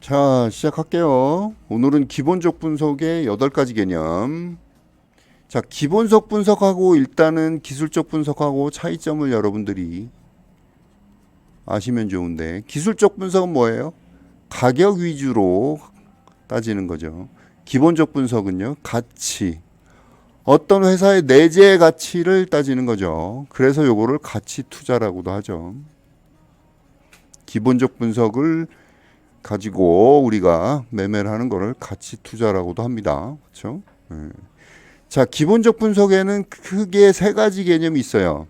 자, 시작할게요. 오늘은 기본적 분석의 8가지 개념. 자, 기본적 분석하고 일단은 기술적 분석하고 차이점을 여러분들이 아시면 좋은데, 기술적 분석은 뭐예요? 가격 위주로 따지는 거죠. 기본적 분석은요, 가치. 어떤 회사의 내재 가치를 따지는 거죠. 그래서 요거를 가치 투자라고도 하죠. 기본적 분석을 가지고 우리가 매매를 하는 거를 가치 투자라고도 합니다. 그렇죠? 네. 자, 기본적 분석에는 크게 세 가지 개념이 있어요.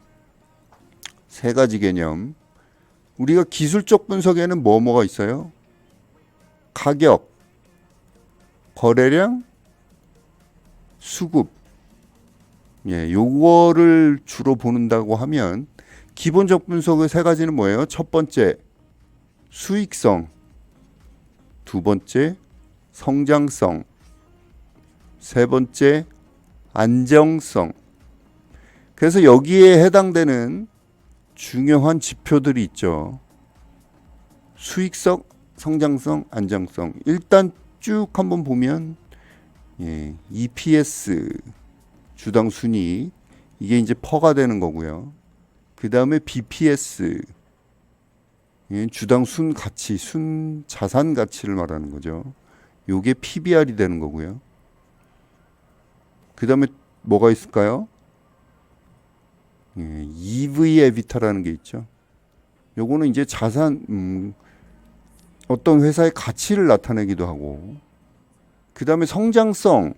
세 가지 개념. 우리가 기술적 분석에는 뭐가 있어요? 가격, 거래량, 수급. 예, 요거를 주로 보는다고 하면 기본적 분석의 세 가지는 뭐예요? 첫 번째, 수익성. 두 번째, 성장성. 세 번째, 안정성. 그래서 여기에 해당되는 중요한 지표들이 있죠. 수익성, 성장성, 안정성. 일단 쭉 한번 보면 EPS, 주당 순이익, 이게 이제 퍼가 되는 거고요. 그 다음에 BPS, 주당 순 가치, 순 자산 가치를 말하는 거죠. 요게 PBR이 되는 거고요. 그 다음에 뭐가 있을까요? EV 에비타라는 게 있죠. 요거는 이제 자산, 어떤 회사의 가치를 나타내기도 하고, 그 다음에 성장성,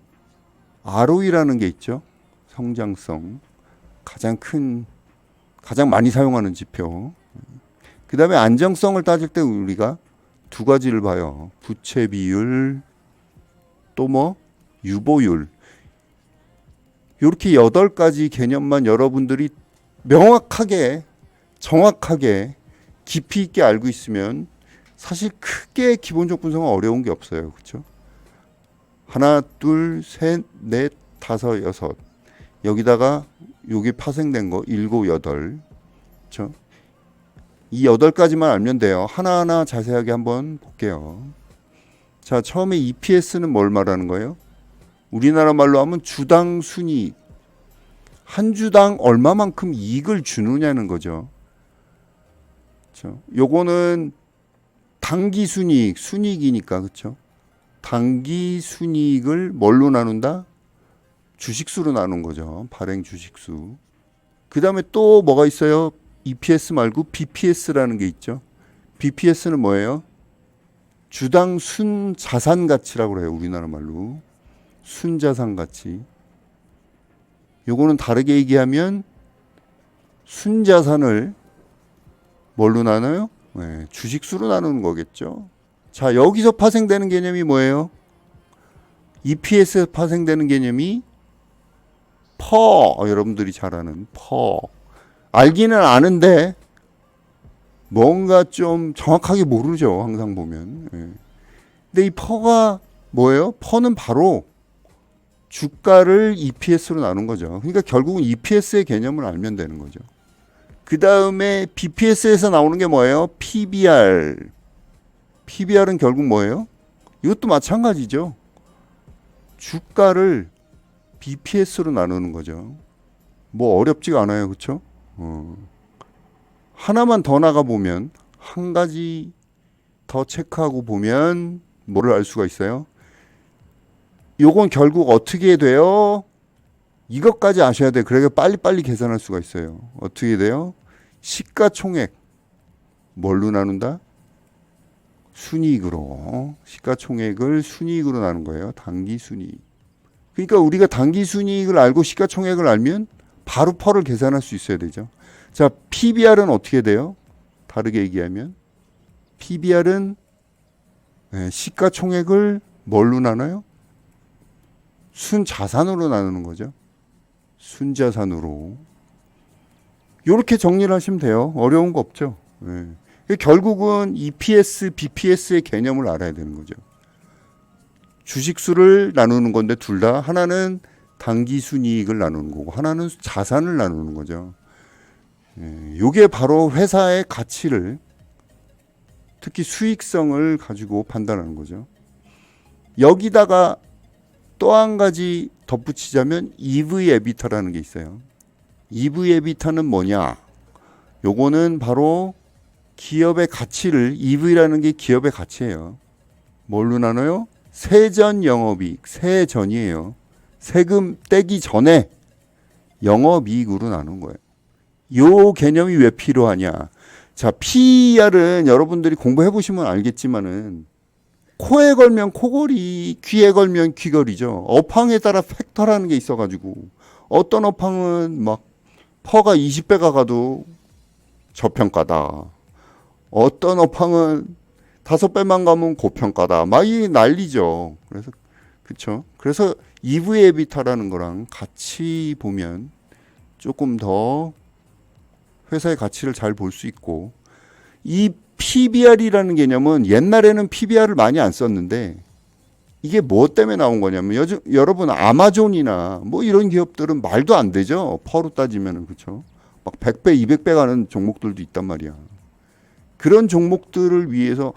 ROE라는 게 있죠. 성장성. 가장 많이 사용하는 지표. 그 다음에 안정성을 따질 때 우리가 두 가지를 봐요. 부채 비율, 또 유보율. 이렇게 8가지 개념만 여러분들이 명확하게, 정확하게, 깊이 있게 알고 있으면 사실 크게 기본적 분석은 어려운 게 없어요. 그렇죠? 하나, 둘, 셋, 넷, 다섯, 여섯. 여기다가 요게 파생된 거 7, 8. 그렇죠? 이 8가지만 알면 돼요. 하나하나 자세하게 한번 볼게요. 자, 처음에 EPS는 뭘 말하는 거예요? 우리나라 말로 하면 주당 순이익. 한 주당 얼마만큼 이익을 주느냐는 거죠. 그렇죠? 요거는 단기 순이익, 순이익이니까 그렇죠? 단기 순이익을 뭘로 나눈다? 주식수로 나눈 거죠. 발행 주식수. 그 다음에 또 뭐가 있어요? EPS 말고 BPS라는 게 있죠. BPS는 뭐예요? 주당 순 자산 가치라고 그래요. 우리나라 말로. 순 자산 가치. 요거는 다르게 얘기하면 순 자산을 뭘로 나눠요? 네, 주식수로 나누는 거겠죠. 자, 여기서 파생되는 개념이 뭐예요? EPS에서 파생되는 개념이 퍼. 여러분들이 잘 아는 퍼. 알기는 아는데 뭔가 좀 정확하게 모르죠. 항상 보면. 근데 이 퍼가 뭐예요? 퍼는 바로 주가를 EPS로 나눈 거죠. 그러니까 결국은 EPS의 개념을 알면 되는 거죠. 그 다음에 BPS에서 나오는 게 뭐예요? PBR. PBR은 결국 뭐예요? 이것도 마찬가지죠. 주가를 BPS로 나누는 거죠. 뭐 어렵지가 않아요. 그렇죠? 하나만 더 나가보면, 한 가지 더 체크하고 보면 뭐를 알 수가 있어요? 요건 결국 어떻게 돼요? 이것까지 아셔야 돼요. 그래야 빨리빨리 계산할 수가 있어요. 어떻게 돼요? 시가총액. 뭘로 나눈다? 순이익으로. 시가총액을 순이익으로 나눈 거예요. 단기 순이익. 그러니까 우리가 단기 순이익을 알고 시가총액을 알면 바로 퍼를 계산할 수 있어야 되죠. 자, PBR은 어떻게 돼요? 다르게 얘기하면 PBR은 시가총액을 뭘로 나눠요? 순자산으로 나누는 거죠. 순자산으로. 이렇게 정리를 하시면 돼요. 어려운 거 없죠. 결국은 EPS, BPS의 개념을 알아야 되는 거죠. 주식수를 나누는 건데 둘 다 하나는 단기 순이익을 나누는 거고 하나는 자산을 나누는 거죠. 이게 바로 회사의 가치를 특히 수익성을 가지고 판단하는 거죠. 여기다가 또 한 가지 덧붙이자면 EV 에비타라는 게 있어요. EV 에비타는 뭐냐? 요거는 바로 기업의 가치를, EV라는 게 기업의 가치예요. 뭘로 나눠요? 세전 영업이익, 세전이에요. 세금 떼기 전에 영업이익으로 나눈 거예요. 요 개념이 왜 필요하냐? 자, PER은 여러분들이 공부해 보시면 알겠지만은 코에 걸면 코걸이, 귀에 걸면 귀걸이죠. 업황에 따라 팩터라는 게 있어가지고 어떤 업황은 막 퍼가 20배가 가도 저평가다. 어떤 업황은 5배만 가면 고평가다. 막 이 난리죠. 그래서 그렇죠. 그래서 EV 에비타라는 거랑 같이 보면 조금 더 회사의 가치를 잘 볼 수 있고, 이 PBR이라는 개념은 옛날에는 PBR을 많이 안 썼는데 이게 뭐 때문에 나온 거냐면 요즘 여러분 아마존이나 뭐 이런 기업들은 말도 안 되죠. 퍼로 따지면은 그렇죠. 막 100배, 200배 가는 종목들도 있단 말이야. 그런 종목들을 위해서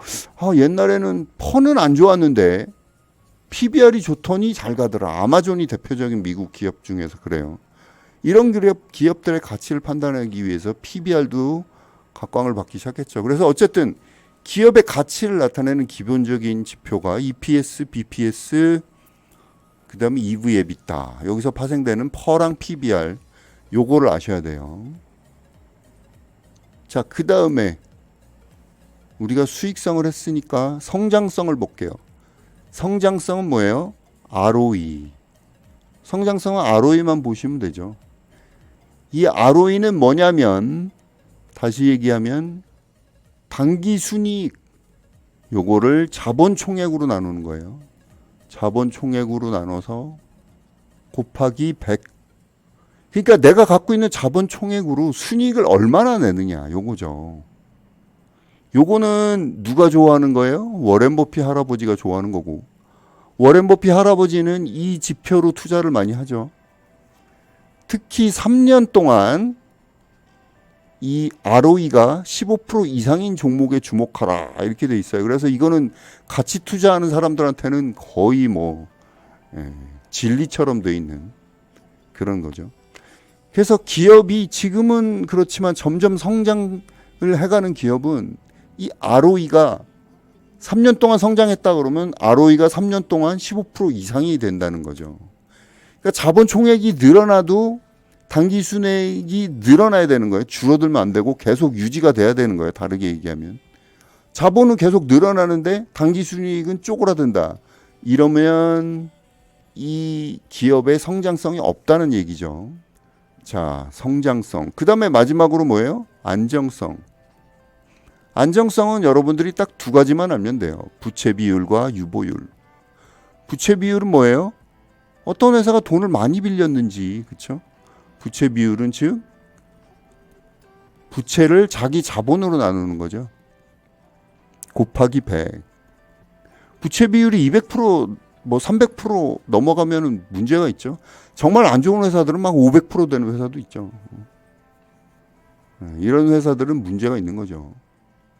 옛날에는 퍼는 안 좋았는데 PBR이 좋더니 잘 가더라. 아마존이 대표적인 미국 기업 중에서 그래요. 이런 기업들의 가치를 판단하기 위해서 PBR도 각광을 받기 시작했죠. 그래서 어쨌든 기업의 가치를 나타내는 기본적인 지표가 EPS, BPS, 그 다음에 EV 에비타. 여기서 파생되는 퍼랑 PBR, 요거를 아셔야 돼요. 자, 그 다음에 우리가 수익성을 했으니까 성장성을 볼게요. 성장성은 뭐예요? ROE. 성장성은 ROE만 보시면 되죠. 이 ROE는 뭐냐면, 다시 얘기하면 단기 순이익, 요거를 자본 총액으로 나누는 거예요. 자본 총액으로 나눠서 곱하기 100. 그러니까 내가 갖고 있는 자본 총액으로 순이익을 얼마나 내느냐, 요거죠. 요거는 누가 좋아하는 거예요? 워렌 버핏 할아버지가 좋아하는 거고, 워렌 버핏 할아버지는 이 지표로 투자를 많이 하죠. 특히 3년 동안 이 ROE가 15% 이상인 종목에 주목하라, 이렇게 돼 있어요. 그래서 이거는 같이 투자하는 사람들한테는 거의 뭐 진리처럼 돼 있는 그런 거죠. 그래서 기업이 지금은 그렇지만 점점 성장을 해가는 기업은 이 ROE가 3년 동안 성장했다 그러면 ROE가 3년 동안 15% 이상이 된다는 거죠. 그러니까 자본 총액이 늘어나도 단기 순이익이 늘어나야 되는 거예요. 줄어들면 안 되고 계속 유지가 돼야 되는 거예요. 다르게 얘기하면. 자본은 계속 늘어나는데 단기 순이익은 쪼그라든다. 이러면 이 기업의 성장성이 없다는 얘기죠. 자, 성장성. 그 다음에 마지막으로 뭐예요? 안정성. 안정성은 여러분들이 딱 두 가지만 알면 돼요. 부채 비율과 유보율. 부채 비율은 뭐예요? 어떤 회사가 돈을 많이 빌렸는지, 그렇죠? 부채 비율은 즉 부채를 자기 자본으로 나누는 거죠. 곱하기 100. 부채 비율이 200%, 뭐 300% 넘어가면은 문제가 있죠. 정말 안 좋은 회사들은 막 500% 되는 회사도 있죠. 이런 회사들은 문제가 있는 거죠.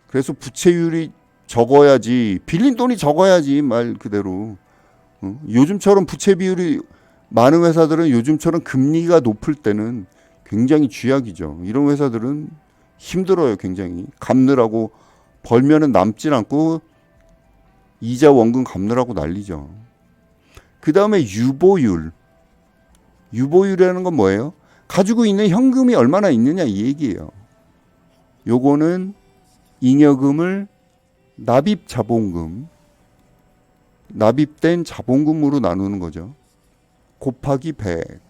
그래서 부채율이 적어야지, 빌린 돈이 적어야지, 말 그대로. 요즘처럼 부채 비율이 많은 회사들은 요즘처럼 금리가 높을 때는 굉장히 쥐약이죠. 이런 회사들은 힘들어요, 굉장히. 갚느라고, 벌면은 남질 않고 이자 원금 갚느라고 난리죠. 그 다음에 유보율. 유보율이라는 건 뭐예요? 가지고 있는 현금이 얼마나 있느냐, 이 얘기예요. 요거는 잉여금을 납입 자본금, 납입된 자본금으로 나누는 거죠. 곱하기 100.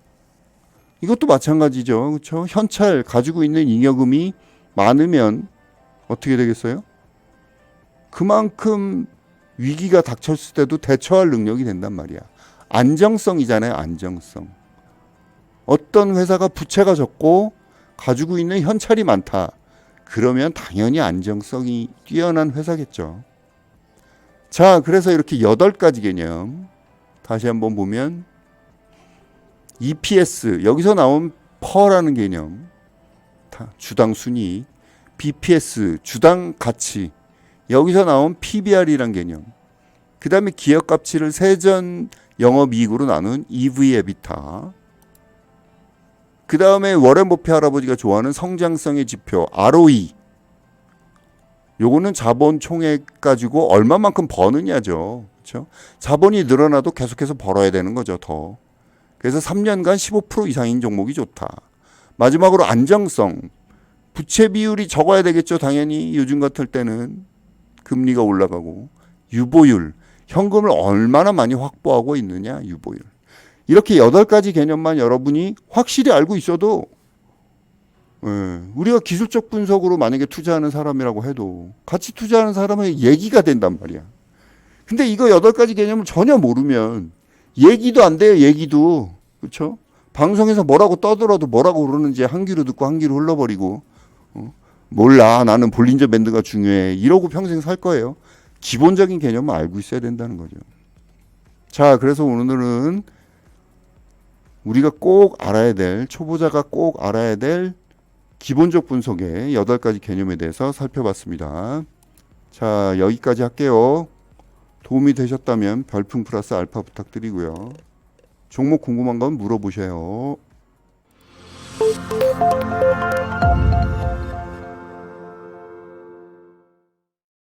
이것도 마찬가지죠. 그렇죠? 현찰 가지고 있는 잉여금이 많으면 어떻게 되겠어요? 그만큼 위기가 닥쳤을 때도 대처할 능력이 된단 말이야. 안정성이잖아요. 안정성. 어떤 회사가 부채가 적고 가지고 있는 현찰이 많다. 그러면 당연히 안정성이 뛰어난 회사겠죠. 자, 그래서 이렇게 8가지 개념 다시 한번 보면, EPS, 여기서 나온 퍼라는 개념, 주당 순위, BPS, 주당 가치, 여기서 나온 PBR이란 개념. 그 다음에 기업 가치를 세전 영업이익으로 나눈 EV 에비타. 그 다음에 워렌 버핏 할아버지가 좋아하는 성장성의 지표 ROE. 요거는 자본 총액 가지고 얼마만큼 버느냐죠. 그렇죠? 자본이 늘어나도 계속해서 벌어야 되는 거죠. 더. 그래서 3년간 15% 이상인 종목이 좋다. 마지막으로 안정성. 부채 비율이 적어야 되겠죠. 당연히 요즘 같을 때는 금리가 올라가고. 유보율. 현금을 얼마나 많이 확보하고 있느냐. 유보율. 이렇게 8가지 개념만 여러분이 확실히 알고 있어도 우리가 기술적 분석으로 만약에 투자하는 사람이라고 해도 같이 투자하는 사람의 얘기가 된단 말이야. 근데 이거 8가지 개념을 전혀 모르면 얘기도 안 돼요. 얘기도. 그렇죠? 방송에서 뭐라고 떠들어도 뭐라고 그러는지 한 귀로 듣고 한 귀로 흘러버리고 몰라. 나는 볼린저 밴드가 중요해. 이러고 평생 살 거예요. 기본적인 개념을 알고 있어야 된다는 거죠. 자, 그래서 오늘은 우리가 꼭 알아야 될, 초보자가 꼭 알아야 될 기본적 분석의 8가지 개념에 대해서 살펴봤습니다. 자, 여기까지 할게요. 도움이 되셨다면 별풍 플러스 알파 부탁드리고요. 종목 궁금한 건 물어보셔요.